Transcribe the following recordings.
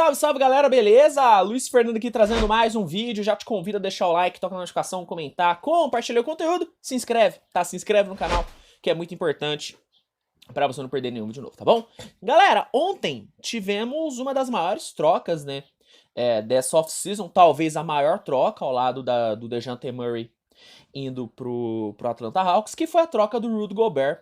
Salve, salve galera, beleza? Luiz Fernando aqui trazendo mais um vídeo. Já te convido a deixar o like, tocar na notificação, comentar, compartilhar o conteúdo, se inscreve, tá? Se inscreve no canal, que é muito importante pra você não perder nenhum vídeo novo, tá bom? Galera, ontem tivemos uma das maiores trocas, né? Dessa off-season, talvez a maior troca ao lado do DeJounte Murray indo pro Atlanta Hawks, que foi a troca do Rudy Gobert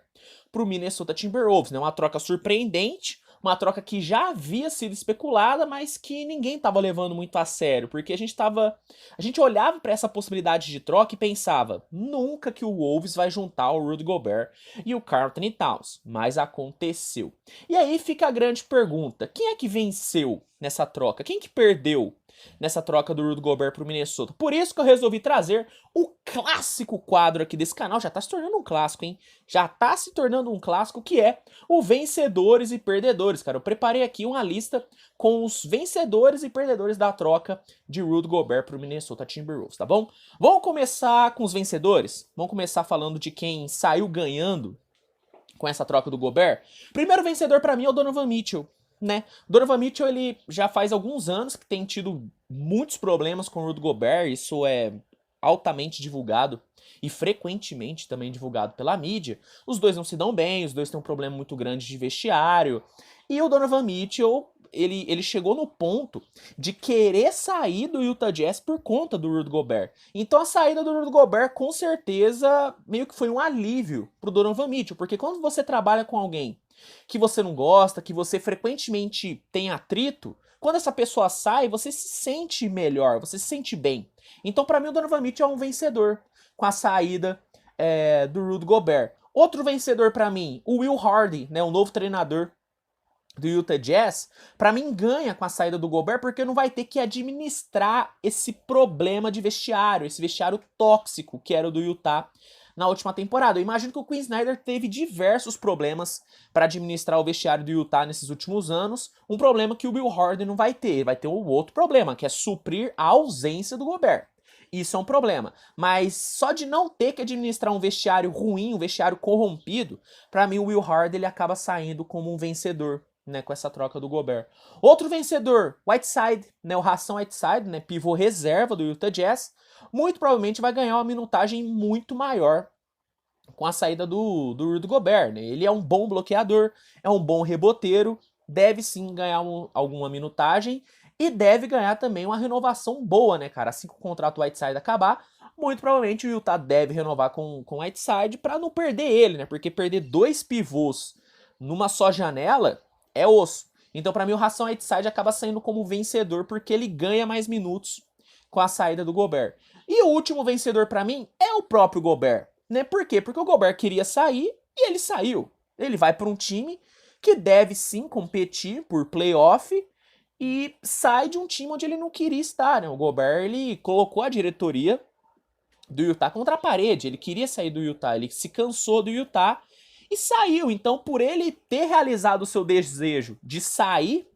pro Minnesota Timberwolves, né? Uma troca surpreendente, uma troca que já havia sido especulada, mas que ninguém tava levando muito a sério, porque a gente olhava para essa possibilidade de troca e pensava, nunca que o Wolves vai juntar o Rudy Gobert e o Karl-Anthony Towns, mas aconteceu. E aí fica a grande pergunta, quem é que venceu nessa troca? Quem que perdeu nessa troca do Rudy Gobert pro Minnesota? Por isso que eu resolvi trazer o clássico quadro aqui desse canal. Já tá se tornando um clássico, hein? Já tá se tornando um clássico, que é o vencedores e perdedores, cara. Eu preparei aqui uma lista com os vencedores e perdedores da troca de Rudy Gobert pro Minnesota Timberwolves, tá bom? Vamos começar com os vencedores? Vamos começar falando de quem saiu ganhando com essa troca do Gobert. Primeiro vencedor pra mim é o Donovan Mitchell, né? Donovan Mitchell, ele já faz alguns anos que tem tido muitos problemas com o Rudy Gobert, isso é altamente divulgado e frequentemente também divulgado pela mídia. Os dois não se dão bem, os dois têm um problema muito grande de vestiário, e o Donovan Mitchell, ele chegou no ponto de querer sair do Utah Jazz por conta do Rudy Gobert. Então a saída do Rudy Gobert, com certeza, meio que foi um alívio pro Donovan Mitchell, porque quando você trabalha com alguém que você não gosta, que você frequentemente tem atrito, quando essa pessoa sai, você se sente melhor, você se sente bem. Então, pra mim, o Donovan Mitchell é um vencedor com a saída do Rudy Gobert. Outro vencedor pra mim, o Will Hardy, né, o novo treinador do Utah Jazz, pra mim ganha com a saída do Gobert, porque não vai ter que administrar esse problema de vestiário, esse vestiário tóxico que era o do Utah na última temporada. Eu imagino que o Quinn Snyder teve diversos problemas para administrar o vestiário do Utah nesses últimos anos, um problema que o Will Hardy não vai ter. Ele vai ter um outro problema, que é suprir a ausência do Gobert. Isso é um problema. Mas só de não ter que administrar um vestiário ruim, um vestiário corrompido, para mim o Will Hardy ele acaba saindo como um vencedor, né, com essa troca do Gobert. Outro vencedor, Whiteside, né, o Hassan Whiteside, né, pivô reserva do Utah Jazz, muito provavelmente vai ganhar uma minutagem muito maior com a saída do Rudy Gobert, né? Ele é um bom bloqueador, é um bom reboteiro, deve sim ganhar alguma minutagem e deve ganhar também uma renovação boa, né, cara? Assim que o contrato do Whiteside acabar, muito provavelmente o Utah deve renovar com o Whiteside para não perder ele, né? Porque perder dois pivôs numa só janela é osso. Então, para mim, o Hassan Whiteside acaba saindo como vencedor porque ele ganha mais minutos com a saída do Gobert. E o último vencedor para mim é o próprio Gobert, né? Por quê? Porque o Gobert queria sair e ele saiu. Ele vai para um time que deve sim competir por playoff e sai de um time onde ele não queria estar, né? O Gobert, ele colocou a diretoria do Utah contra a parede, ele queria sair do Utah, ele se cansou do Utah e saiu. Então, por ele ter realizado o seu desejo de sair,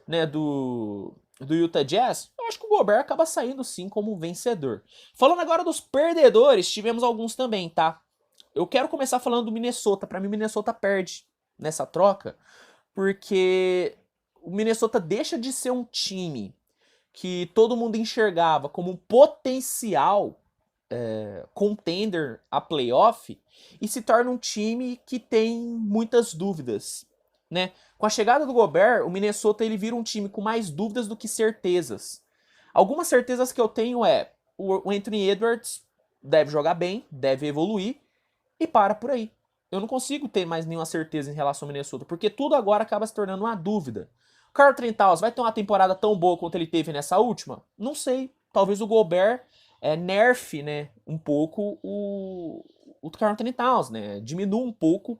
né, do Utah Jazz, eu acho que o Gobert acaba saindo sim como vencedor. Falando agora dos perdedores, tivemos alguns também, tá? Eu quero começar falando do Minnesota. Pra mim, o Minnesota perde nessa troca, porque o Minnesota deixa de ser um time que todo mundo enxergava como um potencial contender a playoff e se torna um time que tem muitas dúvidas, né? Com a chegada do Gobert, o Minnesota ele vira um time com mais dúvidas do que certezas. Algumas certezas que eu tenho é o Anthony Edwards deve jogar bem, deve evoluir e para por aí. Eu não consigo ter mais nenhuma certeza em relação ao Minnesota, porque tudo agora acaba se tornando uma dúvida. O Karl-Anthony Towns vai ter uma temporada tão boa quanto ele teve nessa última? Não sei. Talvez o Gobert nerfe, né, um pouco o Karl-Anthony Towns, né? Diminua um pouco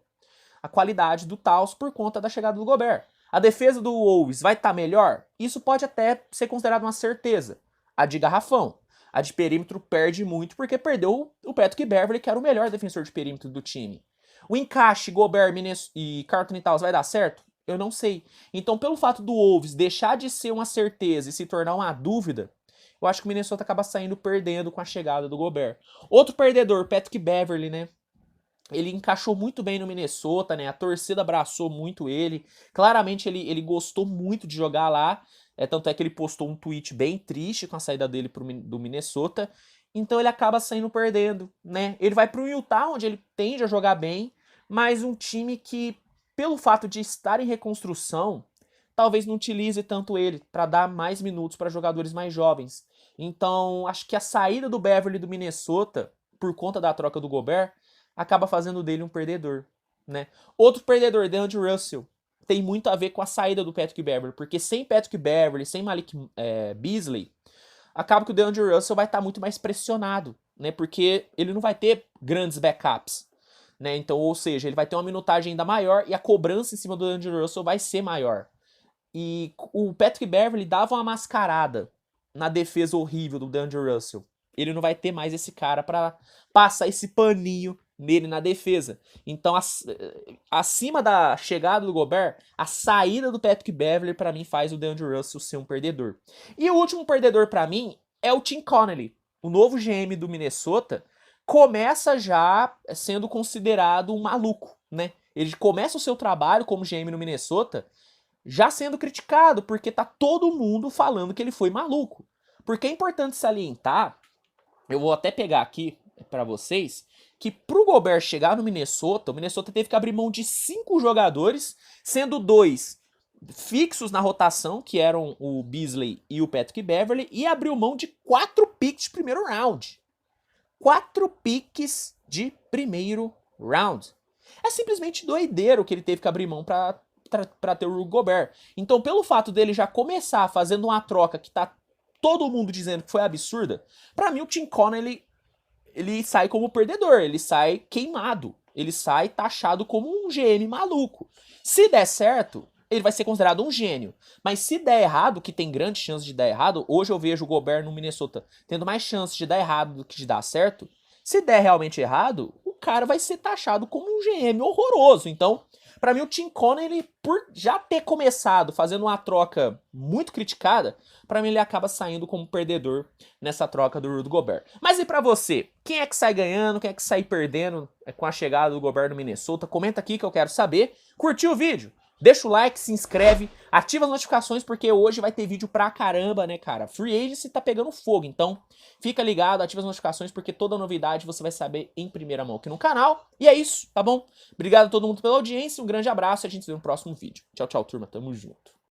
a qualidade do Towns por conta da chegada do Gobert. A defesa do Wolves vai estar melhor? Isso pode até ser considerado uma certeza. A de garrafão. A de perímetro perde muito porque perdeu o Patrick Beverley, que era o melhor defensor de perímetro do time. O encaixe Gobert e Karl-Anthony Towns vai dar certo? Eu não sei. Então, pelo fato do Wolves deixar de ser uma certeza e se tornar uma dúvida, eu acho que o Minnesota acaba saindo perdendo com a chegada do Gobert. Outro perdedor, Patrick Beverley, né? Ele encaixou muito bem no Minnesota, né? A torcida abraçou muito ele. Claramente ele gostou muito de jogar lá. Tanto é que ele postou um tweet bem triste com a saída dele do Minnesota. Então ele acaba saindo perdendo, né? Ele vai pro Utah, onde ele tende a jogar bem, mas um time que, pelo fato de estar em reconstrução, talvez não utilize tanto ele para dar mais minutos para jogadores mais jovens. Então, acho que a saída do Beverly do Minnesota, por conta da troca do Gobert, acaba fazendo dele um perdedor, né? Outro perdedor, DeAndre Russell, tem muito a ver com a saída do Patrick Beverly, porque sem Patrick Beverly, sem Malik Beasley, acaba que o DeAndre Russell vai estar muito mais pressionado, né? Porque ele não vai ter grandes backups, né? Então, ou seja, ele vai ter uma minutagem ainda maior e a cobrança em cima do DeAndre Russell vai ser maior. E o Patrick Beverly dava uma mascarada na defesa horrível do DeAndre Russell. Ele não vai ter mais esse cara para passar esse paninho nele na defesa. Então, acima da chegada do Gobert, a saída do Patrick Beverly para mim faz o DeAndre Russell ser um perdedor. E o último perdedor para mim é o Tim Connelly, o novo GM do Minnesota. Começa já sendo considerado um maluco, né? Ele começa o seu trabalho como GM no Minnesota já sendo criticado, porque tá todo mundo falando que ele foi maluco. Porque é importante salientar, eu vou até pegar aqui para vocês, que pro Gobert chegar no Minnesota, o Minnesota teve que abrir mão de 5 jogadores, sendo 2 fixos na rotação, que eram o Beasley e o Patrick Beverly, e abriu mão de 4 picks de primeiro round. 4 picks de primeiro round. É simplesmente doideiro que ele teve que abrir mão para ter o Rudy Gobert. Então, pelo fato dele já começar fazendo uma troca que tá todo mundo dizendo que foi absurda, para mim o Tim Connelly ele sai como perdedor, ele sai queimado, ele sai taxado como um GM maluco. Se der certo, ele vai ser considerado um gênio. Mas se der errado, que tem grande chance de dar errado, hoje eu vejo o Gobert no Minnesota tendo mais chance de dar errado do que de dar certo. Se der realmente errado, o cara vai ser taxado como um GM horroroso. Então, para mim, o Tim Connelly, por já ter começado fazendo uma troca muito criticada, para mim ele acaba saindo como perdedor nessa troca do Rudy Gobert. Mas e para você? Quem é que sai ganhando? Quem é que sai perdendo com a chegada do Gobert no Minnesota? Comenta aqui que eu quero saber. Curtiu o vídeo? Deixa o like, se inscreve, ativa as notificações porque hoje vai ter vídeo pra caramba, né, cara? Free Agency tá pegando fogo, então fica ligado, ativa as notificações porque toda novidade você vai saber em primeira mão aqui no canal. E é isso, tá bom? Obrigado a todo mundo pela audiência, um grande abraço e a gente se vê no próximo vídeo. Tchau, tchau, turma, tamo junto.